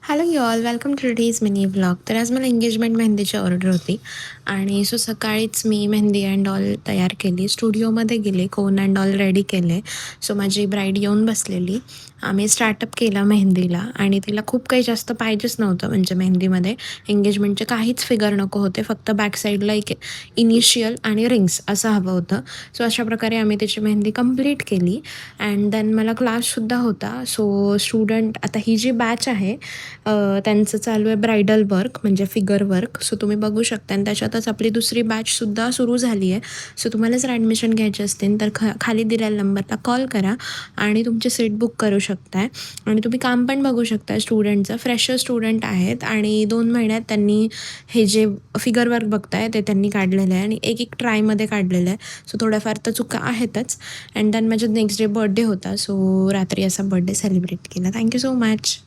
Hello you all welcome to today's mini vlog. तर आज मला एंगेजमेंट मेहंदीची ऑर्डर होती आणि सकाळीच मी मेहंदी अँड ऑल तयार केली. स्टुडिओमध्ये गेले, कोन अँड ऑल रेडी केले. माझी ब्राईड येऊन बसलेली. आम्ही स्टार्टअप केला मेहंदीला आणि तिला खूप काही जास्त पाहिजेच नव्हतं. म्हणजे मेहंदीमध्ये एंगेजमेंटचे काहीच फिगर नको होते. फक्त बॅक साईडला एक इनिशियल आणि रिंग्स असं हवं होतं. अशा प्रकारे आम्ही त्याची मेहंदी कंप्लीट केली अँड देन मला क्लाससुद्धा होता. स्टुडंट आता ही जी बॅच आहे त्यांचं चालू आहे ब्रायडल वर्क म्हणजे फिगर वर्क. तुम्ही बघू शकता आणि त्याच्यातच आपली दुसरी बॅचसुद्धा सुरू झाली आहे. तुम्हाला जर ॲडमिशन घ्यायचे असतील तर खाली दिलेल्या नंबरला कॉल करा आणि तुमची सीट बुक करू शकताय. आणि तुम्ही काम पण बघू शकता स्टुडंटचं. फ्रेशर स्टुडंट आहेत आणि 2 महिन्यात त्यांनी हे जे फिगर वर्क बघताय ते त्यांनी काढलेलं आहे आणि एक ट्रायमध्ये काढलेलं आहे. थोड्याफार तर चुका आहेतच. अँड देन माझ्या नेक्स्ट डे बर्थडे होता. रात्री असा बर्थडे सेलिब्रेट केला. Thank you so much.